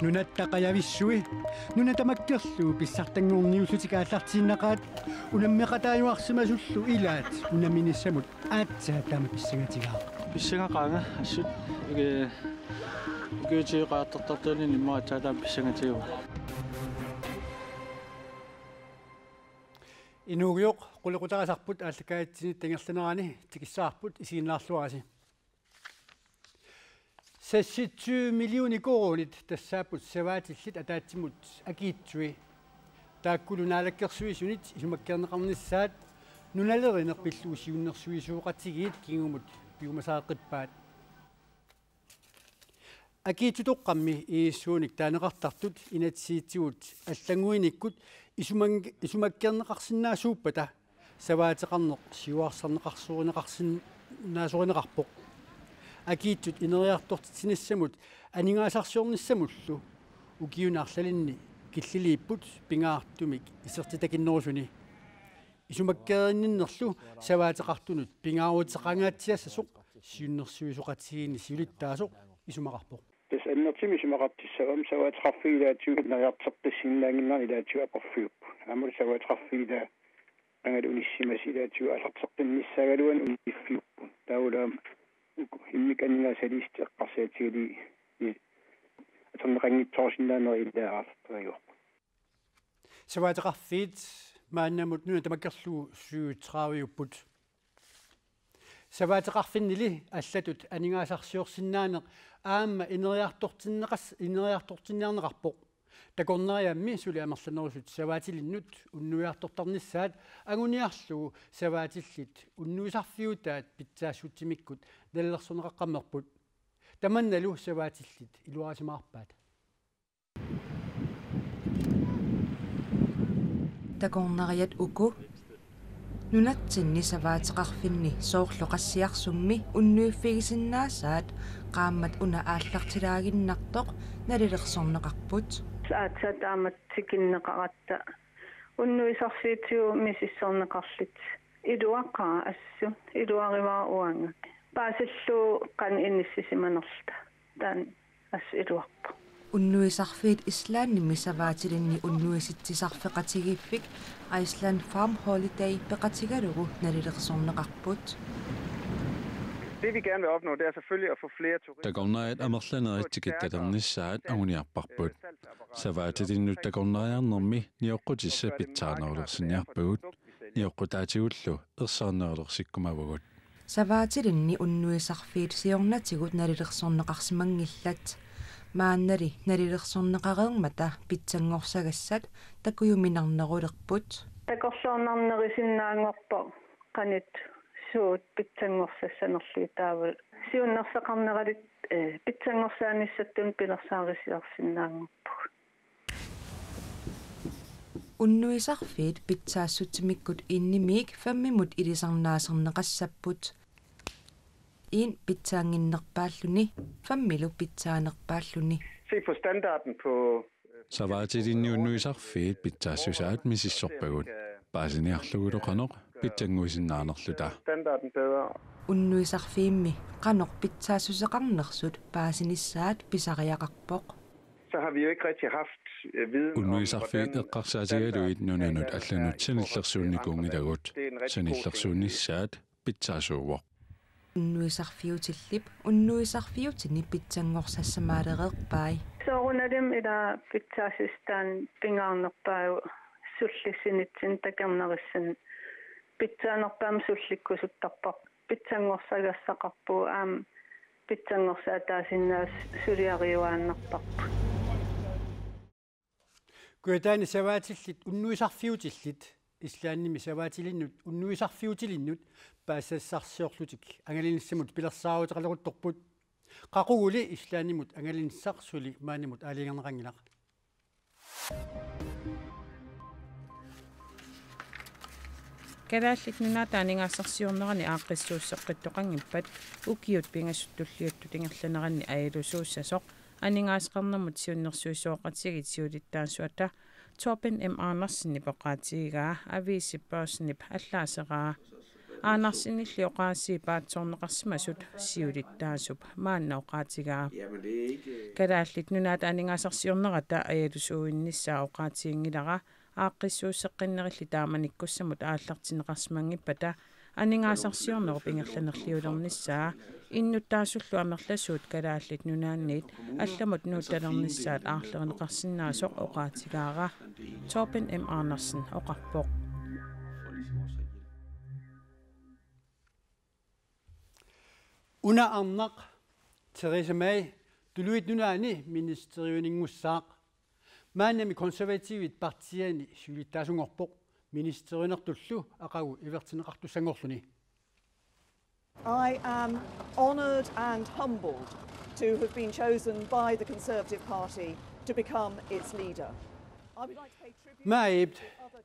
Nunattaqayavissui nunatamakkerlu pissartanngorniullutikaallartiinnaqaat unammeqataayuarsimasullu ilaat unaminissamut aatsaataama pissagatigaa pissagaqaanga assut ugeutiiqaartartartuuni nimmaataataam pissagatigu inuugiuq quliqutaqasarput aallakaatsinit tangerlanerani tikissaarput isiinnaarluarasi 60 miljooni koronit tassaaput savaatillit ataatsimut akiitsui taakkulunaalakkersuisunit isumakkerneqarnissaat nunalerinerpilluusiunnersuisuuqatigiit kingumut piumasaaqippaat akiitsutoqqammi iissuunik taaneqartartut inatsiitsigut аллангуиниккут исумаккернеқарсинаасууппата саваатеқарнеқ сиуарсарнеқарсууринеқарсинаасуринеқарпоқ акиитсут инериартортитсинассамут анигаасарсиорниссамуллу укиунаарлалинни киллилииппут пингаартумик исертитакиннерусуни исумаккеринниннерлу саваатеқартунут пингааруутеқангаатсиассасоқ сиуннерсуисоқатсигини сиулиттаасоқ исумақарпоқ тас аннертими исумақартиссавам саваатеқарфигилаатиугит нариартеққиссиннаангиннаридаатиуа амур саваатеқарфигила ангал униссимасилаатиуа алартеққинниссагалуан униффиуппу таулаам иммиканнингаасалиисти эққарсиатигили атэрнеқангитсоорсиннаанери илааартариуа саваатеқарфиит мааннамут нуна тамаккерлуу сууутраавиуппут саваатеқарфиннили аллатут анигаасарсиорсиннаанеқ аама инериартортинниарнеқарпоқ такорнериамми сули амерланерусут саваатилиннут уннуиартортарниссаат агуниарлугу саваатиллит уннуисарфиутаат питсаассутсимиккут наллерсунеқаққаммерпут таманналу саваатиллит илуарасимаарпаат такорнериат уку нунатсинни саваатеқарфинни соорлоқассиарсумми уннуиффигисиннаасаат qaammat una ааллартилаагиннартоқ налилерсорнеқарпут саатсатаамат тикиннеқаратта уннуисарфиитиу мисиссорнеқарлит илуаққаа ассу илуариваа уангак паасиллу қан инниссисиманерта таан ас илуарпа уннуисарфиит ислаанними саваатилинни уннуиситсисарфеқатигиппик Iceland Farm Holiday пеқатигалугу налилерсорнеқарпут. Det vi gerne vil opnå, det er selvfølgelig at få flere turister. Takornaat amerlanerittikittaternissaat aguniarparput. Savaatidinnut takornariarnermi nioqqutissa pitsaanerulерсиниарпагут. Nioqqutaatiullu ersaarnerlersikkumavugut. Savaatilinni unnuisarfiit siornatigut nalilersorneqarsimangillat. Maannali nalilersorneqareermata pitsangorsaгассат такуюминарнеруlerput. Takorsoornarnerisinnaangorpo qanit суут питсангорсассанерлуи таавал сиуннерсақарнералит питсангорсааниссаттун пилерсаарисиарсинаангорпуг уннуисарфиит питсаассутимиккут иннимиик 5 минут илисарнаасернеқассаппут ин питсаангиннерпааллуни 5 минут питсаанерпааллуни Se på standarden på Savaatilinni unnuisarfiit pitsaassусаат мисиссорпагут паасиниарлугулоқанеқ питсангуисиннаарнерлута standarden bedre. уннуисарфиимми қанеқ питсаассусеқарнерсут паасинissaat писариақарпоқ Så har vi jo ikke rigtig haft viden om уннуисарфиит эққарсаатигалуит нунанут алланут саниллерсуунникуунгилагут саниллерсуунissaат питсаасууво уннуисарфиутиллип уннуисарфиутини питсангорсассамаалереерпай сооруналим ила питсаасистаан пингаарнерпаау суллиссинитсин такернериссан питсаанерпаам сулликкусуттарпар питсангорсагассақарпуу аам питсангорсаатаасиннаас сулиариуааннерпарпу куятаани саваатиллит уннуисарфиутиллит ислаанними саваатилиннут уннуисарфиутилиннут паассассарсиорлутик ангалиниссамут пилерсааруутеқалерутторпут қақугули ислаанимут ангалиниссарсули maaнимут аалингернеқангилақ калааллит нунаатаанингаассарсиорнерани ааққиссууссеққиттоқангиппат укиут пингассуттуллиутту тингерланерани аялусууссасоқ анингааскарнэрмут сиуннерсуисооқатсигит сиулиттаасуата Torben M. Andersen i Bokratiga, avisi børsnip, allaaseraa, aanarsinilli oqaassi paatsoorneqarsimasut siulittaasup maanna oqaatigaa kalaallit nunaata aningaasarsiornerata ajalusuuinnissaa oqaatiingilara aaqqissuusseqqinnerilli taamanikkussamut aallartineqarsimangippata aningaasarsiornerup ingerlanerliulernissaa innuttaasullu amerlasuut kalaallit nunaanniit allamut nuuttalernissaat aarlerineqarsinnaasoq oqaatigaara Torben M. Andersen oqarpoq Una arnaq Theresa May tuluit nunaani ministeriuninngussaaq maannami konservatiivit partiani sulittaasungorpoq ministeriunertullu aqagu ivertineqartussangorluni I am honoured and humbled to have been chosen by the Conservative Party to become its leader. I would like to pay tribute Maaib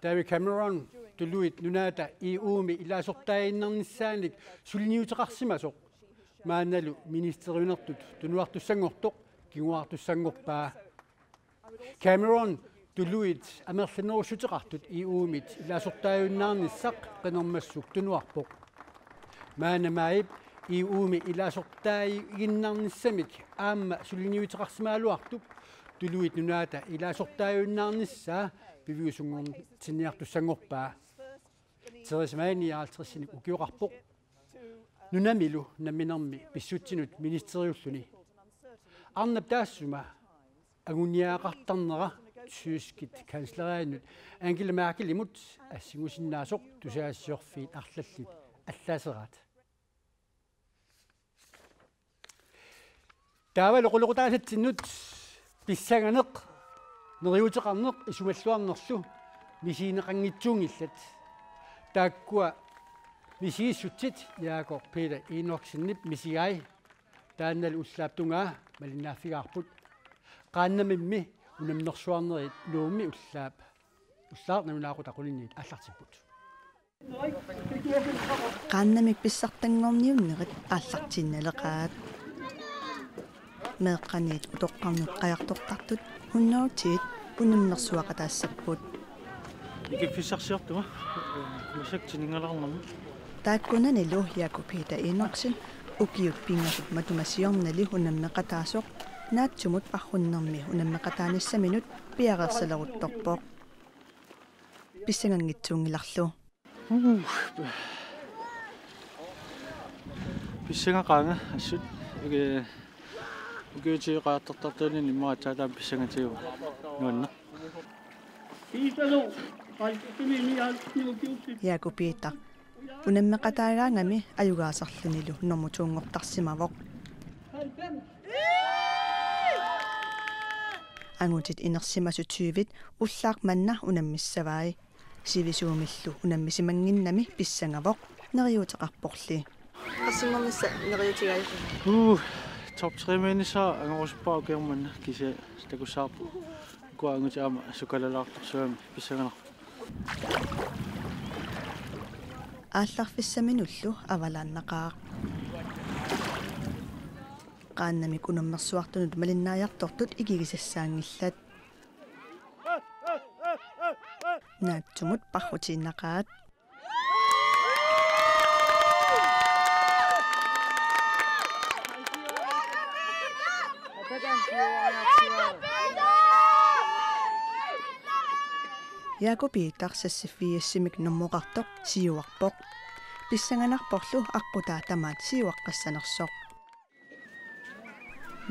David Cameron tuluit nunaata EUmi ilaasortaainnernissaannik sulniuteqarsimasoq maannalu ministeriunertut tunuartussangortoq kiguartussangorpaa Cameron tuluit amerlanerusuteqartut EUmit ilaasortaajunnaarnissaq qinermassuk tunuarpoq maanamaib EUmi ilaasortaajiginnarnissamik aamma sulniuteqarsimaaluartup tuluit nunaata ilaasortaajunnaarnissaa piviusungorn tiniartussangorpaa Theresa May niaaltrisinik ukiuqarpoq nunamilu naminermi pissutsinut ministeriulluni arnap taassuma aguniaaqartarnera syyskit kansleriannut Angela Merkel imut assingusinnaasoq tusaassiorfiit arlallit аллаасераат таавалоқулоқутаасатсиннут писсаганеқ нериутеқарнеқ исумаллуарнерлу мисиинеқангитсуунгиллат тааккуа мисииссутсит яакор Peter Enoksenнип мисигай тааннал уллааптунгаа малинааффигаарпут qaannamimmi unamnersuarnerit nuummi уллаарнамунаақутақулинниит аллартиппут qaannamik pissartangorniunnerit ааллартинналеqaat meeqqaniit utoqqarnut qajartortartut hunnautiit unamnersuaqataassapпут икипписсарсиортума масактинингаларнэрму тааккунанилу яаку Peter Enoksen ukiut pingasut matumasiornali unammeqataasoq naattumut arrunnermi unammeqataanissaminut piareersaleruttorpoq писсангангитсуунгиларлу писсангақаanga ассут иге угиутиқаартартартуунин иммаатаалаам писсангатиу нуанна яаку Peter унаммеқатаагаангами аюгаасарлунилу нормутуунгортарсимавоқ ангутит инерсимасутсуивит уллаақ манна унаммиссаваи сивисуумиллу унаммисимангиннами писсангавоқ нериутеқарпорли qassingornissa neriutigai top 3 minisa angorspaa kermanna kisa takussaarpu kuangutaama sukalalaartorsuami pissangalar аалларфиссаминуллу авалааннақаа qaannamik unammersuartunut malinnaajартортут игигисассаангиллат наатсумут паррутииннақаат яаку Peter сассиффиассимик нормоқартоқ сиуарпоқ писсанганарпорлу аққутаа тамаат сиуаққассанерсоқ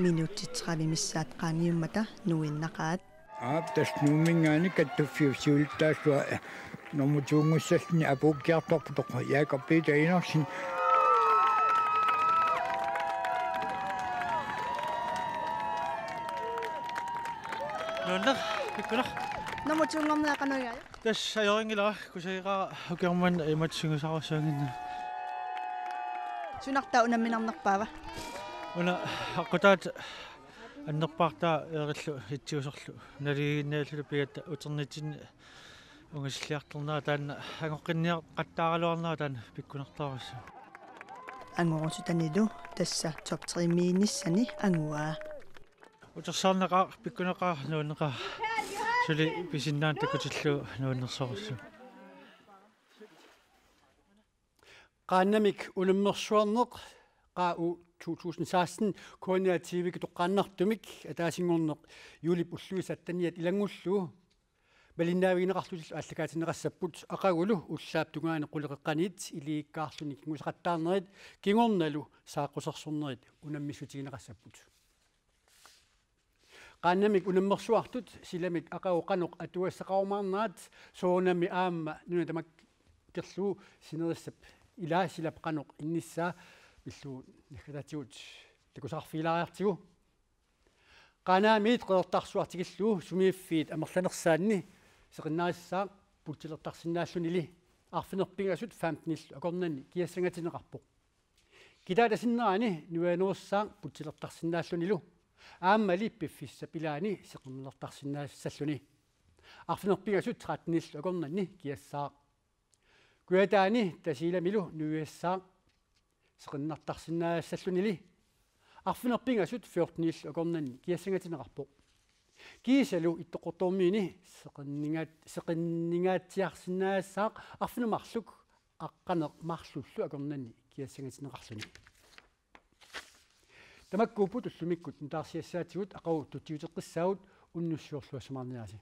минутти 30 миссаат qaaniummata nuinnaqaat тас нуумингаани каттуффиусиултаассуа нормутуунгуссаллни апууккиарторпутоқ яакор Peter Enoksen нуанна пиккулар нормутуунгорнеақануяа тас аёрингила кусаигаа укерман иматсунгусарсаангинна сунартаа унамминарнерпаава уна аққутаат аннерпаартаа эриллу итсиусерлу налигиннааллу пиатта утернитин унгислиарторнаа таанна агоққинниа қаттааралуарнаа таанна пиккунартаарасса ангорусутанилу тасса топ 3 миниссани ангуаа утерсаарнеқаа пиккунеқаа нуунеқаа сули писиннаан такутиллу нууннерсоруссу qaannamik ulimmersuarneq qaa'u 2016 koordinaatiivik toqqaannartumik ataasingorneq julip ulluisattaniat ilangullu балиннаавигинеқарлусил ааллакаатинеқассаппут ақагулу уллаап қулеқеққанит илииккаарлуник кингусақаттаарнерит кингорналу сааққусерсорнерит унаммиссутигинеқассаппут qaannamik unammersuartut silamik aqauqanoq atuassaqaumаарнаат соонами аама нунатамак керлуу синерissap илаа силап qanoq инниссаа биллуу нахкататигут такусаарфилаариартигу qaanaamiit qeertarsuartigilluu sumiiffiit амерланерсаанни seqinnarissaa puttilertarsinnaallunili arfinerpigasut 15 akornanni kiassangatineqarpoq kitaatasinnerani nuanerussаа puttilertarsinnaallunilu aammali piffissa pilaani seqinnertarsinnaassalluni arfinerpigasut 13 akornanni kiassaa kuataani tasilamilu nuiassaa seqinnartarsinnaassallunili arfinerpigasut 14 akornanni kiassangatineqarpoq kiisalu ittoqortormiini seqinningaatiarsinnaassaaq arfinumarluk aqqaneq marlullu akornanni kiassangatineqarluni tamakkuuput ullumikkut ntaarsiassaatigut aqavu tuttiuteqqissaagut unnussuorluassumarniaasi